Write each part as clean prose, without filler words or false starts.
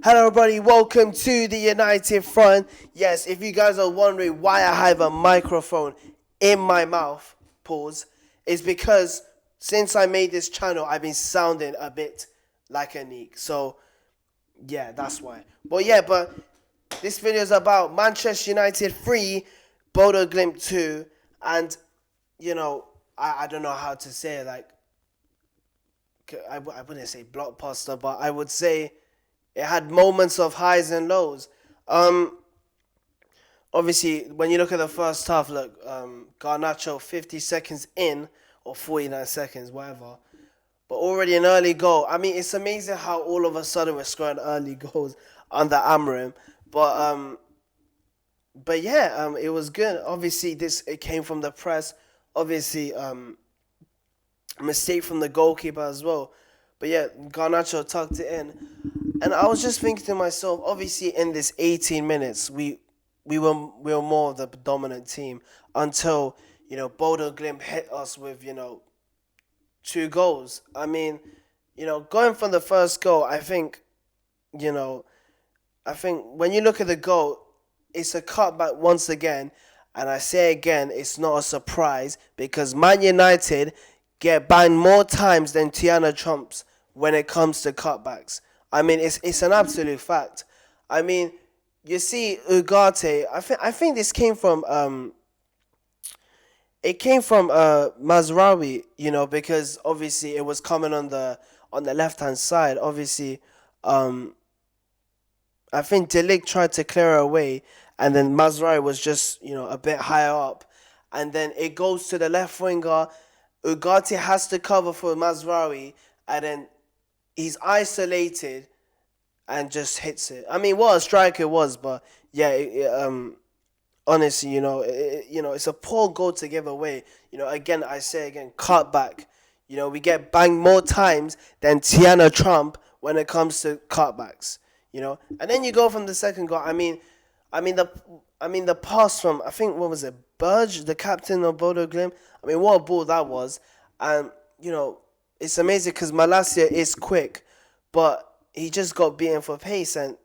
Hello everybody, welcome to the United Front. Yes, if you guys are wondering why I have a microphone in my mouth, pause, it's because since I made this channel, I've been sounding a bit like a neek. So, yeah, that's why. But this video is about Manchester United 3, Bodo Glimt 2, and, I don't know how to say it, I wouldn't say blockbuster, but I would say it had moments of highs and lows. Obviously, when you look at the first half, Garnacho 50 seconds in, or 49 seconds, whatever. But already an early goal. I mean, it's amazing how all of a sudden we're scoring early goals under Amarim. But yeah, it was good. Obviously, it came from the press. Obviously, a mistake from the goalkeeper as well. But yeah, Garnacho tucked it in. And I was just thinking to myself, obviously in this 18 minutes, we were more of the dominant team until, Bodo Glimt hit us with, 2 goals. I mean, going from the first goal, I think when you look at the goal, it's a cutback once again. And I say again, it's not a surprise because Man United get banned more times than Tiana Trumps when it comes to cutbacks. I mean, it's an absolute fact. I mean, you see, UGARTE. I think this came from MAZRAOui. Because obviously it was coming on the left hand side. Obviously, I think De Ligt tried to clear away, and then MAZRAOui was just a bit higher up, and then it goes to the left winger. UGARTE has to cover for MAZRAOui, and then he's isolated and just hits it. I mean, what a striker it was, but yeah, honestly, it's a poor goal to give away. Again, I say again, cut back. We get banged more times than Tiana Trump when it comes to cutbacks. And then you go from the second goal. I mean the pass from, I think, what was it, Burge, the captain of Bodo Glimt. I mean, what a ball that was. And it's amazing because Malacia is quick, but he just got beaten for pace, and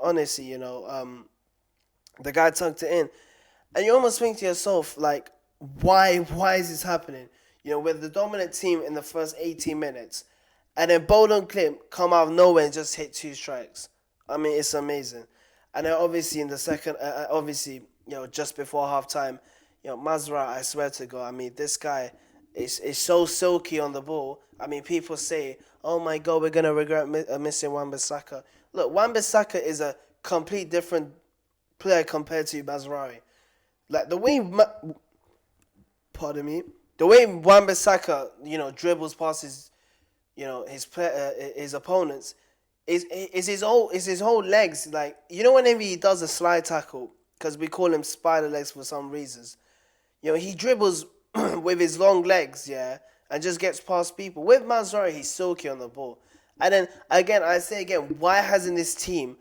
honestly, the guy tucked it in, and you almost think to yourself, like, why is this happening? We're the dominant team in the first 18 minutes, and then Bodo Glimt come out of nowhere and just hit 2 strikes. I mean, it's amazing. And then obviously in the second, just before halftime, MAZRAOui, I swear to God, I mean, this guy is so silky on the ball. I mean, people say, oh my God, we're going to regret missing Wan-Bissaka. Look, Wan-Bissaka is a complete different player compared to MAZRAOui. Like, the way Wan-Bissaka, dribbles past his opponents is his whole legs. Like, whenever he does a slide tackle, because we call him spider legs for some reasons, he dribbles with his long legs, and just gets past people. With MAZRAOui, he's silky on the ball. And then, again, I say again, why doesn't this team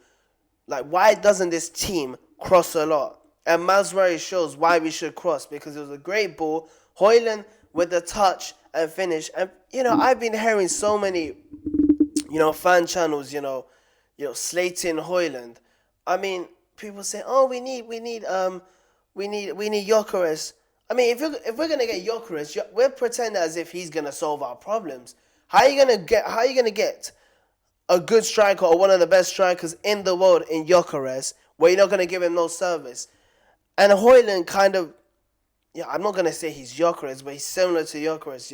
cross a lot? And MAZRAOui shows why we should cross, because it was a great ball. Hojlund with the touch and finish. And, I've been hearing so many, fan channels, slating Hojlund. I mean, people say, oh, we need Gyökeres. I mean, if we're gonna get Gyökeres, we're pretending as if he's gonna solve our problems. How are you gonna get a good striker or one of the best strikers in the world in Gyökeres where you're not gonna give him no service? And Hojlund kind of, I'm not gonna say he's Gyökeres, but he's similar to Gyökeres.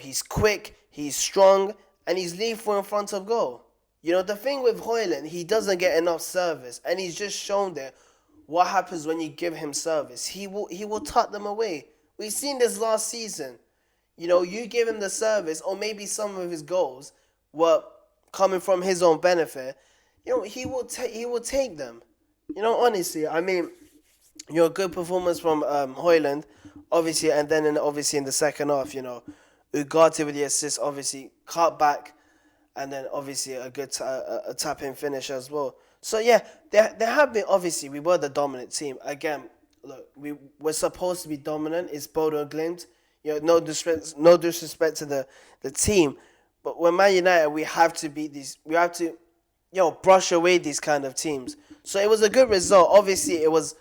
He's quick, he's strong, and he's lethal in front of goal. The thing with Hojlund, he doesn't get enough service, and he's just shown there what happens when you give him service. He will tuck them away. We've seen this last season. You give him the service, or maybe some of his goals were coming from his own benefit. He will take them. Honestly, I mean, a good performance from Hojlund, obviously, and then in the second half, UGARTE with the assist, obviously cut back, and then obviously a good a tap-in finish as well. So yeah, there have been, obviously, we were the dominant team. Again, look, we were supposed to be dominant. It's Bodo Glimt. No disrespect to the team, but when Man United, we have to beat these. We have to brush away these kind of teams. So it was a good result. Obviously, it was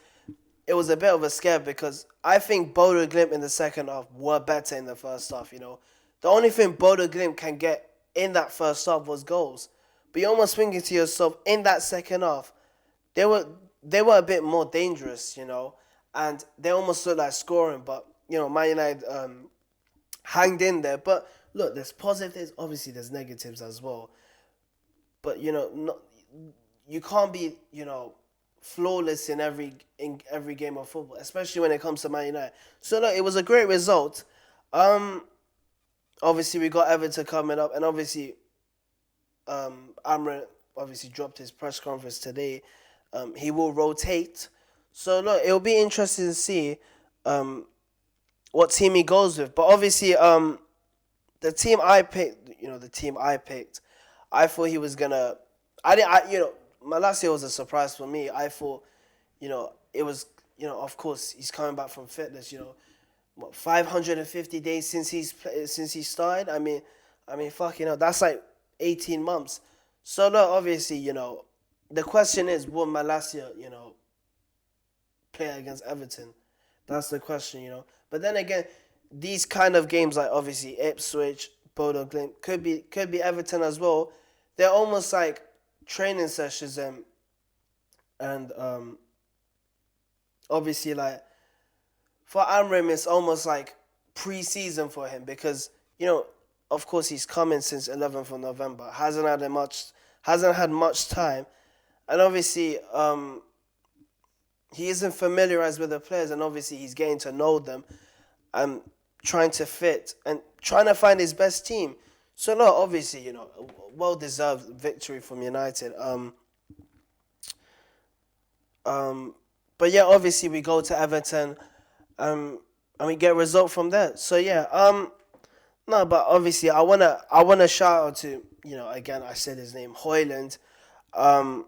a bit of a scare because I think Bodo Glimt in the second half were better in the first half. The only thing Bodo Glimt can get in that first half was goals. But you're almost thinking to yourself, in that second half, they were they were a bit more dangerous, and they almost looked like scoring. But Man United hanged in there. But look, there's positives. Obviously, there's negatives as well. But not, you can't be flawless in every game of football, especially when it comes to Man United. So look, it was a great result. Um, Obviously we got Everton coming up, and obviously Amra obviously dropped his press conference today. He will rotate. So look, it'll be interesting to see um what team he goes with. But obviously the team I picked, I thought he was gonna. I didn't. Malacia was a surprise for me. I thought, it was, of course, he's coming back from fitness. 550 days since he started. Fuck, that's like 18 months. So look, obviously, the question is, will Malacia, play against Everton? That's the question. But then again, these kind of games, like obviously Ipswich, Bodo Glimt, could be Everton as well. They're almost like training sessions, and obviously, like, for Amrim, it's almost like pre-season for him because of course, he's coming since 11th of November. Hasn't had much time, and obviously, he isn't familiarized with the players, and obviously, he's getting to know them and trying to fit and trying to find his best team. So, no, obviously, well deserved victory from United. But yeah, obviously, we go to Everton, and we get a result from there. So yeah, no, but obviously, I wanna shout out to again, I said his name, Hojlund, um,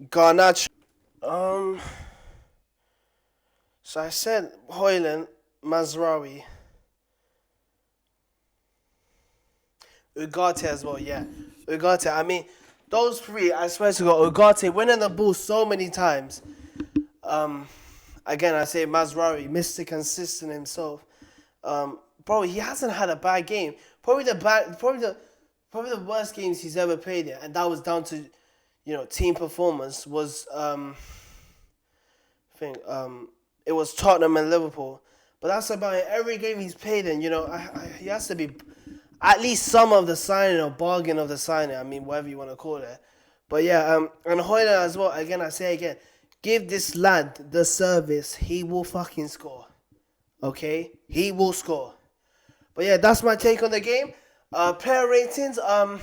Garnacho. Um, so I said Hojlund, Mazraoui, UGARTE as well. Yeah, UGARTE. Those three. I swear to God, UGARTE winning the ball so many times. Um, Again, I say Mazraoui, Mr. Consistent himself. Bro, he hasn't had a bad game. Probably the worst games he's ever played in, and that was down to team performance. Was I think it was Tottenham and Liverpool, but that's about it. Every game he's played in. He has to be at least some of the signing or bargain of the signing. Whatever you want to call it. But yeah, and Hoyland as well. Again, I say again, give this lad the service. He will fucking score. Okay, he will score. But yeah, that's my take on the game. Player ratings. I'm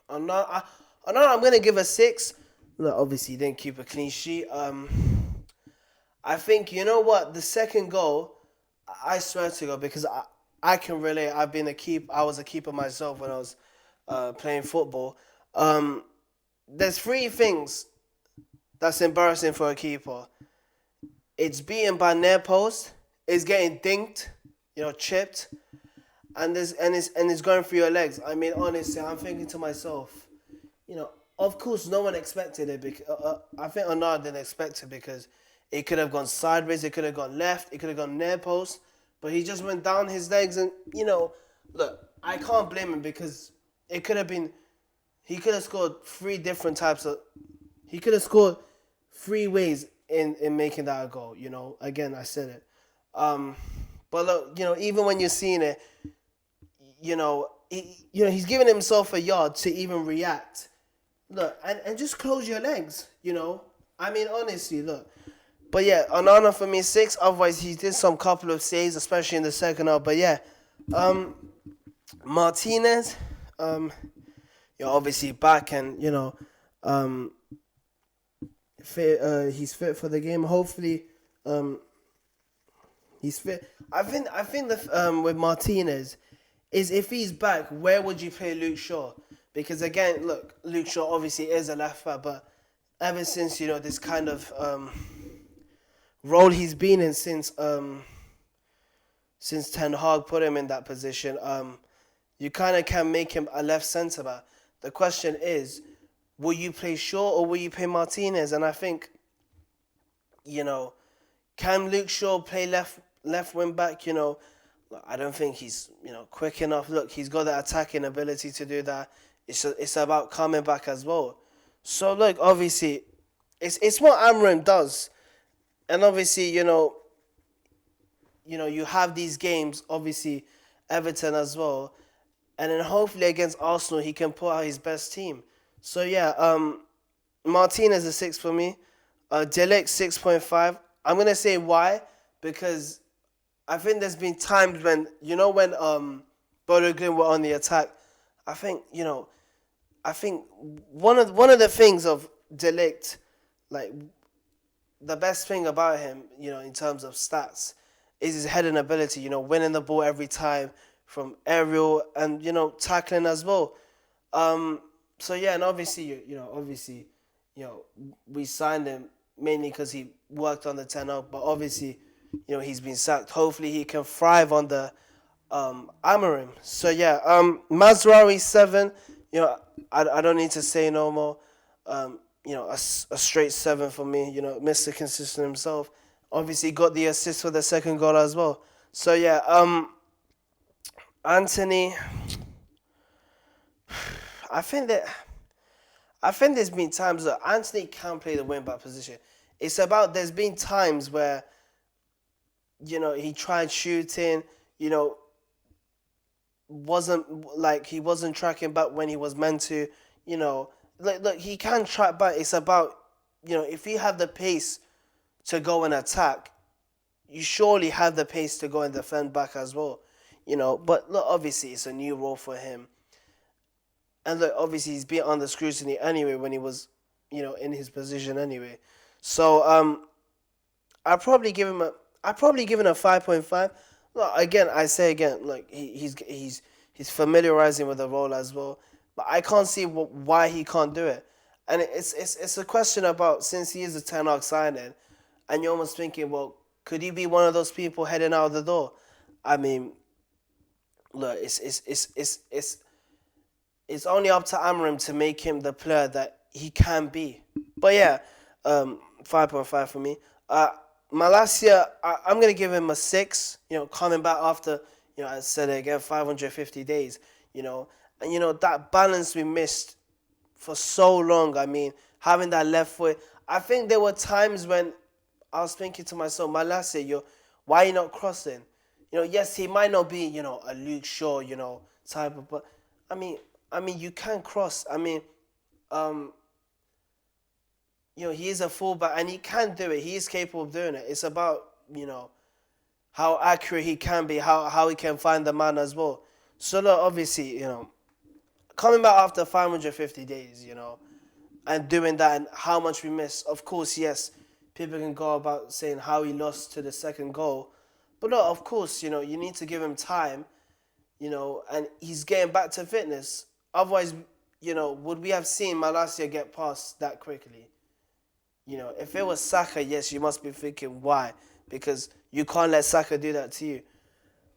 gonna give a 6. Look, obviously, he didn't keep a clean sheet. I think you know what the second goal. I swear to God, because I can relate. I've been a keep. I was a keeper myself when I was playing football. There's three things that's embarrassing for a keeper. It's beaten by near post. It's getting dinked, chipped, and it's going through your legs. Honestly, I'm thinking to myself, of course, no one expected it. Because I think Onana didn't expect it because it could have gone sideways, it could have gone left, it could have gone near post, but he just went down his legs, and look, I can't blame him because it could have been. He could have scored three different types of. He could have scored three ways in making that a goal. Again, I said it. But look, even when you're seeing it, he's giving himself a yard to even react. Look, and just close your legs. Honestly, look. But yeah, Onana for me 6. Otherwise, he did some couple of saves, especially in the second half. But yeah, Martinez, you're obviously back, and fit. He's fit for the game. Hopefully, he's fit. I think the with Martinez is if he's back, where would you play Luke Shaw? Because again, look, Luke Shaw obviously is a left back, but ever since this kind of role he's been in since Ten Hag put him in that position, you kind of can make him a left centre back. The question is, will you play Shaw or will you play Martinez? And I think, you know, can Luke Shaw play left wing back? Look, I don't think he's quick enough. Look, he's got the attacking ability to do that. It's about coming back as well. So look, obviously, it's what Amram does, and obviously, you have these games, obviously, Everton as well, and then hopefully against Arsenal he can put out his best team. So yeah, Martinez is 6 for me. Delic 6.5. I'm gonna say why, because I think there's been times when Bodo Glimt were on the attack. I think I think one of the things of Delict, like the best thing about him, in terms of stats, is his heading ability. Winning the ball every time from aerial and tackling as well. So yeah, and obviously we signed him mainly because he worked on the 10 up, but obviously he's been sacked. Hopefully he can thrive on the Amarim. So yeah, Mazraoui 7. I don't need to say no more. A straight 7 for me. Mr. Consistent himself. Obviously got the assist for the second goal as well. So yeah, Anthony. I think there's been times that Anthony can play the wing back position. It's about there's been times where he tried shooting, he wasn't tracking back when he was meant to, look, he can track back. It's about, if you have the pace to go and attack, you surely have the pace to go and defend back as well, but look, obviously it's a new role for him. And look, obviously he's been under scrutiny anyway when he was, in his position anyway. So I probably give him a 5.5. Look, again, I say again, look, he's familiarizing with the role as well, but I can't see why he can't do it. And it's a question about, since he is a 10 arc signing, and you're almost thinking, well, could he be one of those people heading out the door? I mean, look, it's only up to Amram to make him the player that he can be. But yeah, 5.5 for me. Malacia, I'm going to give him a 6, coming back after, I said it again, 550 days, and, that balance we missed for so long. I mean, having that left foot, I think there were times when I was thinking to myself, Malacia, why are you not crossing? Yes, he might not be, a Luke Shaw, type of, but, I mean, you can cross. I mean, he is a fullback and he can do it. He is capable of doing it. It's about, how accurate he can be, how he can find the man as well. So look, obviously, coming back after 550 days, and doing that and how much we missed. Of course, yes, people can go about saying how he lost to the second goal. But look, of course, you need to give him time, and he's getting back to fitness. Otherwise, would we have seen Malacia get past that quickly? If it was Saka, yes, you must be thinking why, because you can't let Saka do that to you.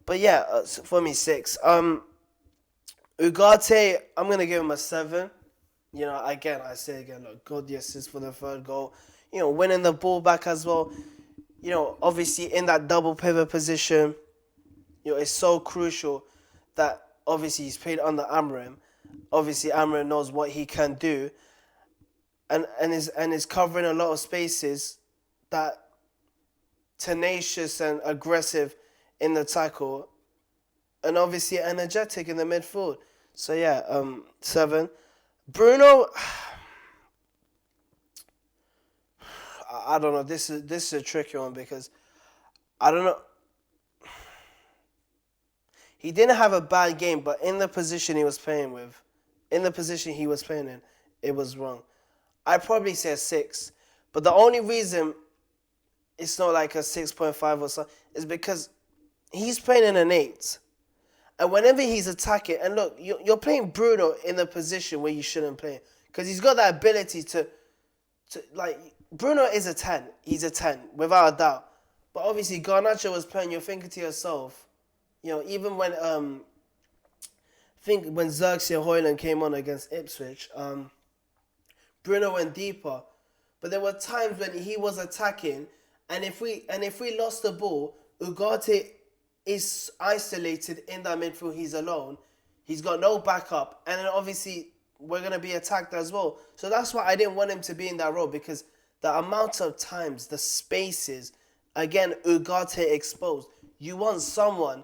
But yeah, for me, 6. Ugarte, I'm gonna give him a 7. Again, I say again, look, got the assist for the third goal. Winning the ball back as well. Obviously in that double pivot position, it's so crucial that obviously he's played under Amram. Obviously Amram knows what he can do, and is covering a lot of spaces, that tenacious and aggressive in the tackle, and obviously energetic in the midfield. So yeah, 7. Bruno, I don't know. This is a tricky one because I don't know. He didn't have a bad game, but in the position he was playing in, it was wrong. I'd probably say a 6, but the only reason it's not like a 6.5 or so is because he's playing in an 8. And whenever he's attacking, and look, you're playing Bruno in a position where you shouldn't play, because he's got that ability to Bruno is a 10. He's a 10, without a doubt. But obviously, Garnacho was playing, you're thinking to yourself, even when I think when Xerxes and Hojlund came on against Ipswich, Bruno went deeper, but there were times when he was attacking, and if we lost the ball, Ugarte is isolated in that midfield. He's alone. He's got no backup, and then obviously we're gonna be attacked as well. So that's why I didn't want him to be in that role, because the amount of times, the spaces, again, Ugarte exposed. You want someone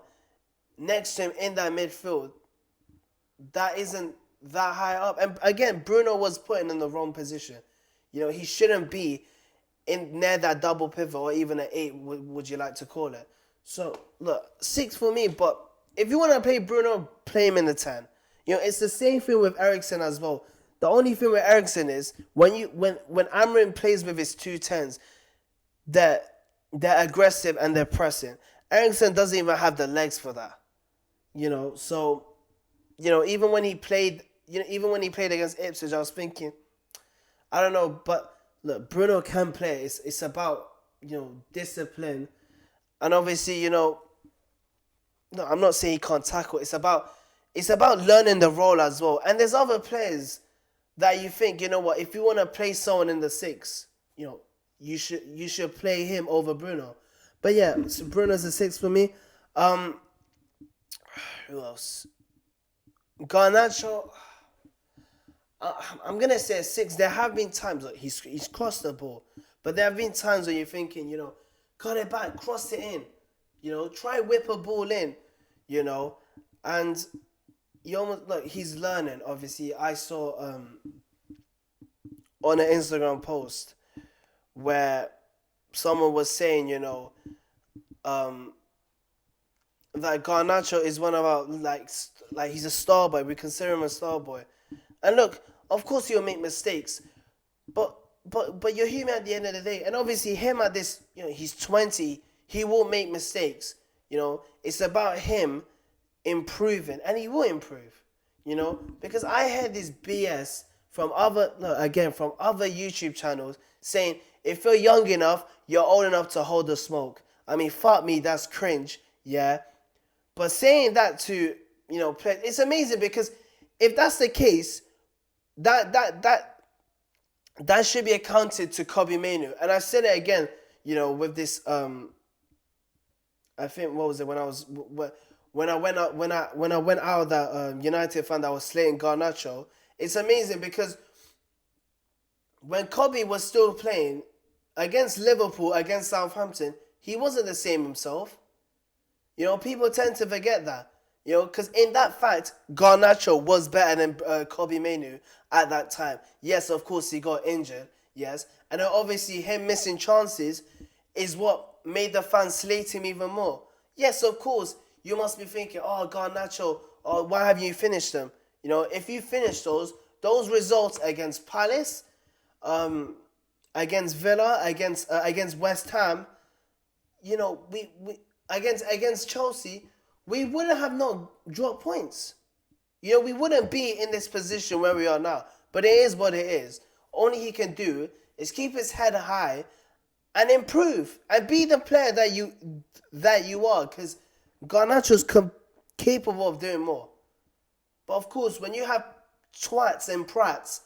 next to him in that midfield that isn't that high up. And again, Bruno was put in the wrong position. He shouldn't be in near that double pivot, or even an 8, would you like to call it. So, look, 6 for me, but if you want to play Bruno, play him in the 10. It's the same thing with Eriksen as well. The only thing with Eriksen is when Amrin plays with his 2 10s, they're aggressive and they're pressing. Eriksen doesn't even have the legs for that. So, even when he played against Ipswich, I was thinking, I don't know, but look, Bruno can play. It's about, discipline. And obviously, no, I'm not saying he can't tackle. It's about learning the role as well. And there's other players that you think, what, if you want to play someone in the 6, you should play him over Bruno. But yeah, so Bruno's a 6 for me. Who else? Garnacho, I'm gonna say a 6. There have been times like he's crossed the ball, but there have been times where you're thinking, cut it back, cross it in, try whip a ball in, and you almost like he's learning. Obviously, I saw on an Instagram post where someone was saying, that Garnacho is one of our like he's a star boy. We consider him a star boy, and look, of course he'll make mistakes, but you're human at the end of the day. And obviously him at this, he's 20, he will make mistakes. It's about him improving, and he will improve. Because I heard this BS from other YouTube channels saying if you're young enough, you're old enough to hold the smoke. I mean, fuck me, that's cringe, yeah. But saying that to players, it's amazing, because if that's the case, that should be accounted to Kobe Mainu. And I said it again, with this I think, what was it, when I went out of that United fan that was slating Garnacho. It's amazing because when Kobe was still playing against Liverpool, against Southampton, he wasn't the same himself. People tend to forget that. Because in that fact, Garnacho was better than Kobe Mainu at that time. Yes, of course, he got injured. Yes. And then obviously him missing chances is what made the fans slate him even more. Yes, of course, you must be thinking, oh, Garnacho, why have you finished them? If you finish those results against Palace, against Villa, against West Ham, we against Chelsea, we wouldn't have not dropped points. We wouldn't be in this position where we are now. But it is what it is. Only he can do is keep his head high and improve and be the player that you are. Because Garnacho's capable of doing more. But of course, when you have twats and prats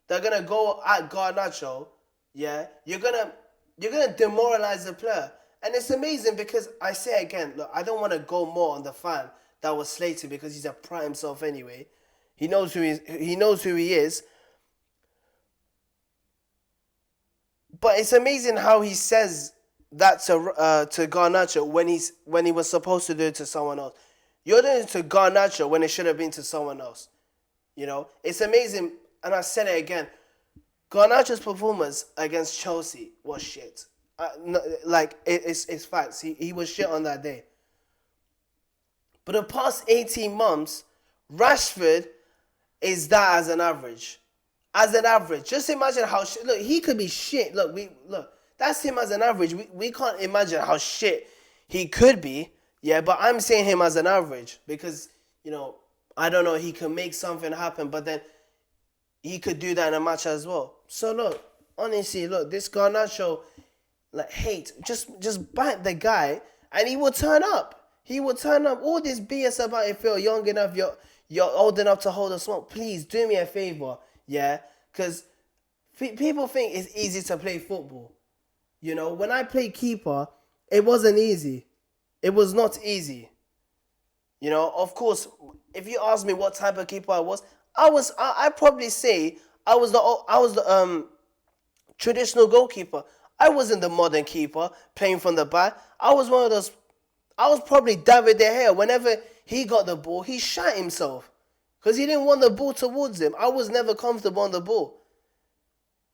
that are gonna go at Garnacho, yeah, you're gonna demoralize the player. And it's amazing because I say again, look, I don't want to go more on the fan that was slated because he's a prat himself anyway. He knows who he is. But it's amazing how he says that to Garnacho when he was supposed to do it to someone else. You're doing it to Garnacho when it should have been to someone else. It's amazing, and I said it again. Garnacho's performance against Chelsea was shit. It's facts. He was shit on that day. But the past 18 months, Rashford is that as an average. Just imagine how shit. Look, he could be shit. Look, that's him as an average. We can't imagine how shit he could be. Yeah, but I'm saying him as an average because, I don't know, he can make something happen, but then he could do that in a match as well. So look, honestly, this Garnacho, just bite the guy and he will turn up. All this BS about if you're young enough, you're old enough to hold a smoke. Please do me a favor, yeah? Because people think it's easy to play football. You know, when I played keeper, it wasn't easy. It was not easy. You know, of course, if you ask me what type of keeper I'd probably say I was the traditional goalkeeper. I wasn't the modern keeper playing from the back. I was one of those. I was probably David De Gea. Whenever he got the ball, he shot himself because he didn't want the ball towards him. I was never comfortable on the ball.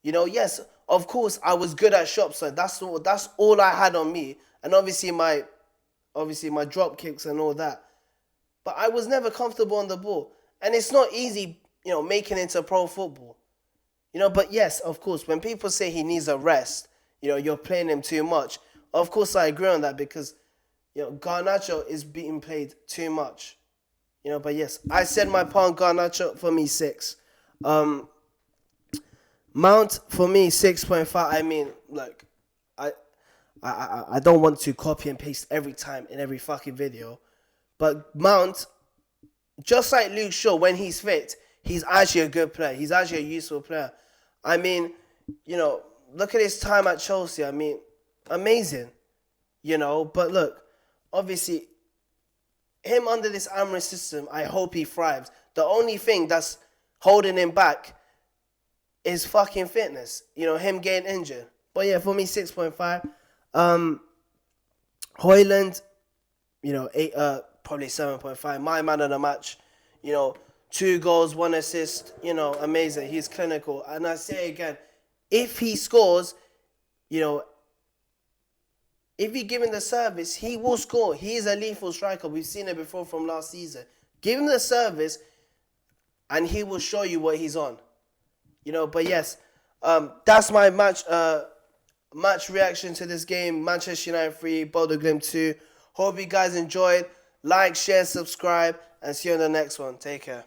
You know, yes, of course, I was good at shot, so that's all I had on me, and obviously my drop kicks and all that. But I was never comfortable on the ball, and it's not easy, making it into pro football. But yes, of course, when people say he needs a rest, you're playing him too much. Of course, I agree on that because, Garnacho is being played too much. But yes, I said my part on Garnacho, for me 6. Mount for me 6.5. I mean, look, I don't want to copy and paste every time in every fucking video, but Mount, just like Luke Shaw, when he's fit, he's actually a good player. He's actually a useful player. I mean, look at his time at Chelsea. I mean, amazing. But look, obviously, him under this Amorim system, I hope he thrives. The only thing that's holding him back is fucking fitness. Him getting injured. But yeah, for me, 6.5. Hojlund, 8, probably 7.5. My man of the match, 2 goals, 1 assist, amazing. He's clinical. And I say again, if he scores, if you give him the service, he will score. He is a lethal striker. We've seen it before from last season. Give him the service, and he will show you what he's on. But yes, that's my match reaction to this game. Manchester United 3, Bodo Glimt 2. Hope you guys enjoyed. Like, share, subscribe, and see you on the next one. Take care.